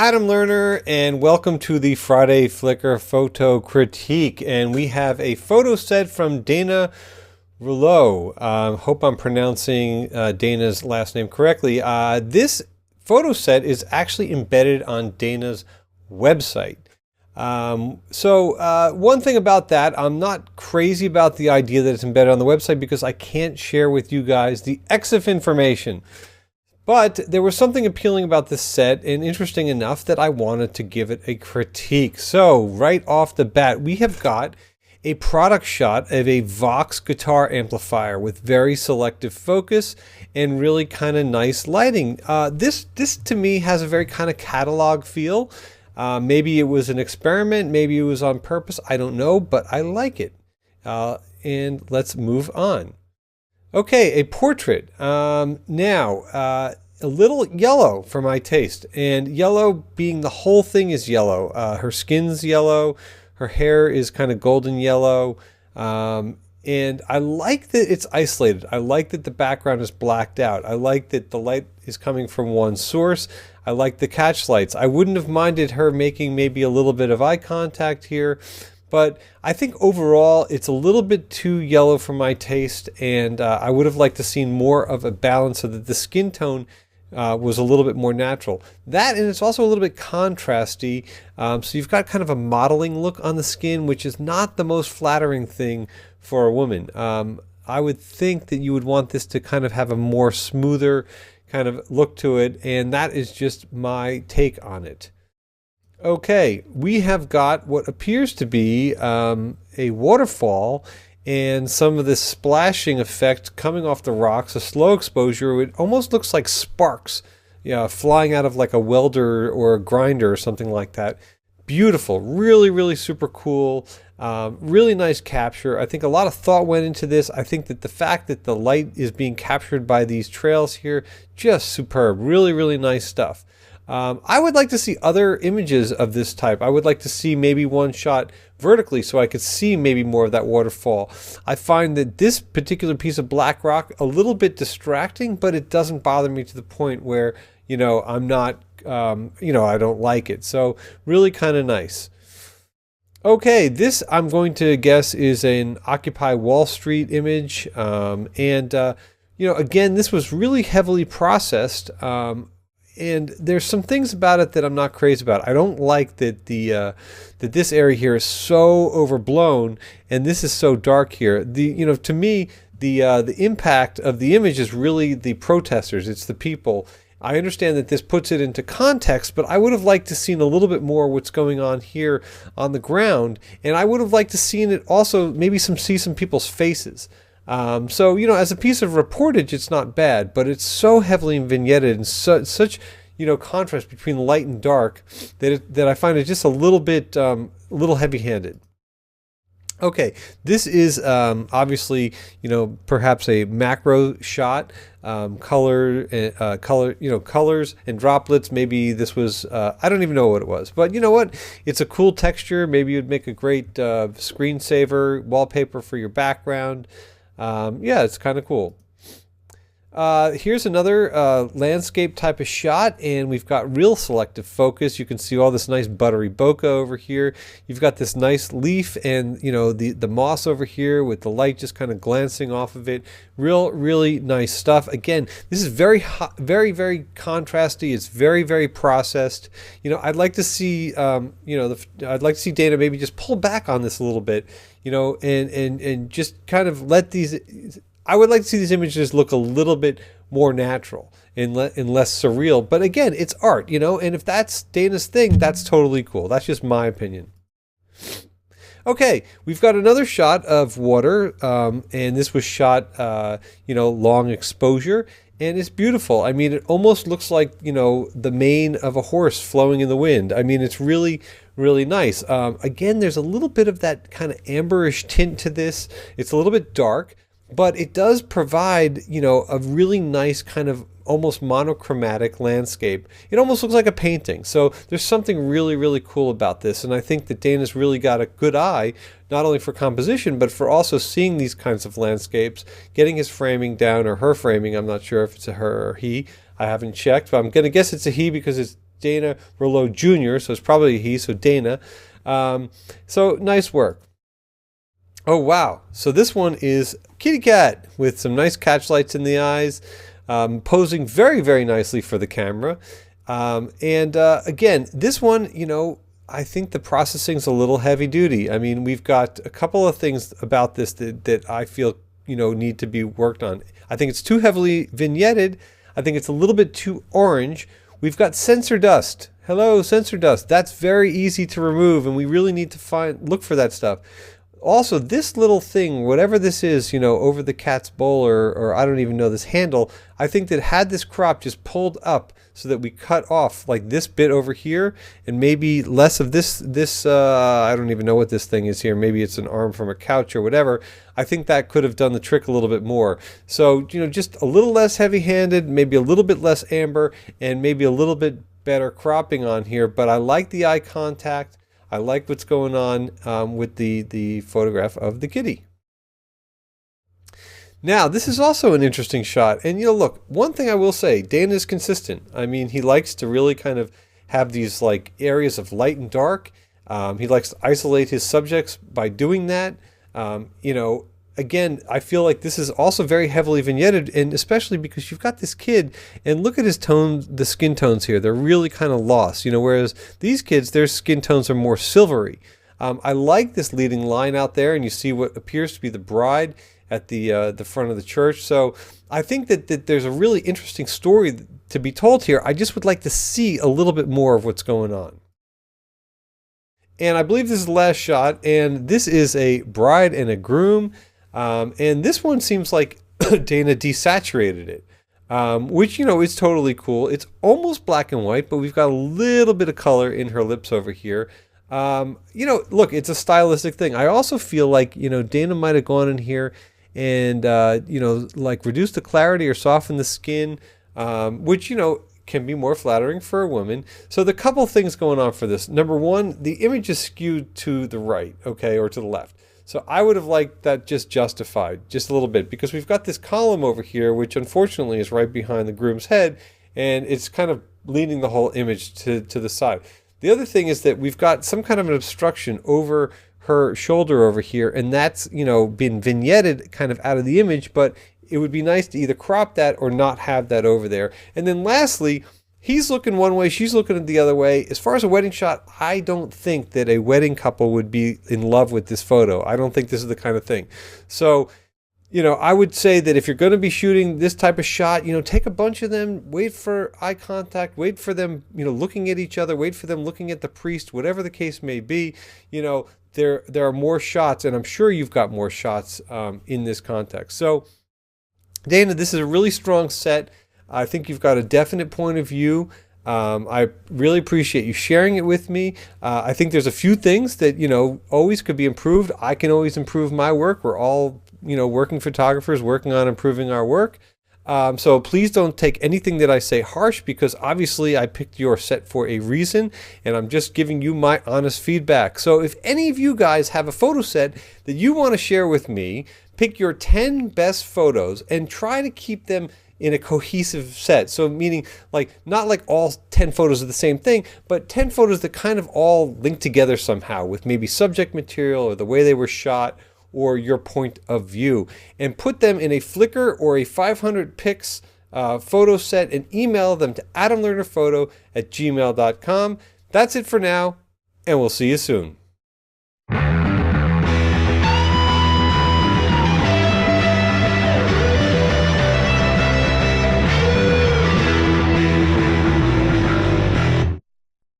Adam Lerner, and welcome to the Friday Flickr Photo Critique. And we have a photo set from Dana Rouleau. Hope I'm pronouncing Dana's last name correctly. This photo set is actually embedded on Dana's website. One thing about that, I'm not crazy about the idea that it's embedded on the website because I can't share with you guys the EXIF information. But there was something appealing about this set and interesting enough that I wanted to give it a critique. So right off the bat, we have got a product shot of a Vox guitar amplifier with very selective focus and really kind of nice lighting. This to me has a very kind of catalog feel. Maybe it was an experiment, maybe it was on purpose, I don't know, but I like it. And let's move on. Okay, a portrait. Now, a little yellow for my taste, and yellow being the whole thing is yellow. Her skin's yellow, her hair is kind of golden yellow, and I like that it's isolated. I like that the background is blacked out. I like that the light is coming from one source. I like the catch lights. I wouldn't have minded her making maybe a little bit of eye contact here, but I think overall it's a little bit too yellow for my taste, and I would have liked to see more of a balance so that the skin tone was a little bit more natural. That, and it's also a little bit contrasty, so you've got kind of a modeling look on the skin, which is not the most flattering thing for a woman. I would think that you would want this to kind of have a more smoother kind of look to it, and that is just my take on it. Okay, we have got what appears to be a waterfall and some of this splashing effect coming off the rocks, a slow exposure. It almost looks like sparks, flying out of like a welder or a grinder or something like that. Beautiful, really, really super cool. Really nice capture. I think a lot of thought went into this. I think that the fact that the light is being captured by these trails here, just superb. Really, really nice stuff. I would like to see other images of this type. I would like to see maybe one shot vertically so I could see maybe more of that waterfall. I find that this particular piece of black rock a little bit distracting, but it doesn't bother me to the point where, I'm not, I don't like it. So really kind of nice. Okay, this I'm going to guess is an Occupy Wall Street image. Again, this was really heavily processed. And there's some things about it that I'm not crazy about. I don't like that that this area here is so overblown and this is so dark here. To me, the impact of the image is really the protesters. It's the people. I understand that this puts it into context, but I would have liked to seen a little bit more what's going on here on the ground, and I would have liked to seen it also maybe see some people's faces. As a piece of reportage, it's not bad, but it's so heavily vignetted and such contrast between light and dark that I find it just a little bit, little heavy-handed. Okay, this is obviously, perhaps a macro shot, colors and droplets. Maybe this was, I don't even know what it was, but you know what? It's a cool texture. Maybe you'd make a great screensaver, wallpaper for your background. It's kind of cool. Here's another landscape type of shot, and we've got real selective focus. You can see all this nice buttery bokeh over here. You've got this nice leaf and the moss over here with the light just kind of glancing off of it. Really nice stuff. Again, this is very hot, very contrasty. It's very processed. I'd like to see I'd like to see Dana maybe just pull back on this a little bit, and just kind of let these. I would like to see these images look a little bit more natural and less surreal. But again, it's art, and if that's Dana's thing, that's totally cool. That's just my opinion. Okay, we've got another shot of water, and this was shot, long exposure, and it's beautiful. I mean, it almost looks like, the mane of a horse flowing in the wind. I mean, it's really nice. Again, there's a little bit of that kind of amberish tint to this. It's a little bit dark, but it does provide, a really nice kind of almost monochromatic landscape. It almost looks like a painting. So there's something really cool about this. And I think that Dana's really got a good eye, not only for composition, but for also seeing these kinds of landscapes, getting his framing down, or her framing. I'm not sure if it's a her or he. I haven't checked, but I'm going to guess it's a he because it's Dana Rouleau Jr., so it's probably he, so Dana. So nice work. Oh, wow. So this one is kitty cat with some nice catch lights in the eyes, posing very, very nicely for the camera. Again, this one, I think the processing's a little heavy duty. I mean, we've got a couple of things about this that I feel, need to be worked on. I think it's too heavily vignetted. I think it's a little bit too orange. We've got sensor dust. Hello, sensor dust. That's very easy to remove, and we really need to look for that stuff. Also, this little thing, whatever this is, over the cat's bowl or I don't even know, this handle, I think that had this crop just pulled up so that we cut off like this bit over here and maybe less of this, I don't even know what this thing is here. Maybe it's an arm from a couch or whatever. I think that could have done the trick a little bit more. So, just a little less heavy-handed, maybe a little bit less amber, and maybe a little bit better cropping on here. But I like the eye contact. I like what's going on with the photograph of the kitty. Now, this is also an interesting shot. And, look, one thing I will say, Dana is consistent. I mean, he likes to really kind of have these like areas of light and dark. He likes to isolate his subjects by doing that. Again, I feel like this is also very heavily vignetted, and especially because you've got this kid, and look at his tones, the skin tones here. They're really kind of lost, whereas these kids, their skin tones are more silvery. I like this leading line out there, and you see what appears to be the bride at the front of the church. So I think that there's a really interesting story to be told here. I just would like to see a little bit more of what's going on. And I believe this is the last shot, and this is a bride and a groom. And this one seems like Dana desaturated it, which, is totally cool. It's almost black and white, but we've got a little bit of color in her lips over here. Look, it's a stylistic thing. I also feel like, Dana might have gone in here and, like reduce the clarity or soften the skin, which, can be more flattering for a woman. So the couple things going on for this. Number one, the image is skewed to the right, okay, or to the left. So I would have liked that just justified just a little bit, because we've got this column over here, which unfortunately is right behind the groom's head, and it's kind of leading the whole image to the side. The other thing is that we've got some kind of an obstruction over her shoulder over here, and that's, been vignetted kind of out of the image, but it would be nice to either crop that or not have that over there. And then lastly, he's looking one way, she's looking the other way. As far as a wedding shot, I don't think that a wedding couple would be in love with this photo. I don't think this is the kind of thing. So, I would say that if you're going to be shooting this type of shot, take a bunch of them, wait for eye contact, wait for them, looking at each other, wait for them looking at the priest, whatever the case may be. There are more shots, and I'm sure you've got more shots in this context. So, Dana, this is a really strong set. I think you've got a definite point of view. I really appreciate you sharing it with me. I think there's a few things that, always could be improved. I can always improve my work. We're all, working photographers working on improving our work. So please don't take anything that I say harsh, because obviously I picked your set for a reason, and I'm just giving you my honest feedback. So if any of you guys have a photo set that you want to share with me, pick your 10 best photos and try to keep them in a cohesive set. So meaning not like all 10 photos of the same thing, but 10 photos that kind of all link together somehow with maybe subject material or the way they were shot or your point of view, and put them in a Flickr or a 500 pics photo set and email them to adamlernerphoto@gmail.com. That's it for now, and we'll see you soon.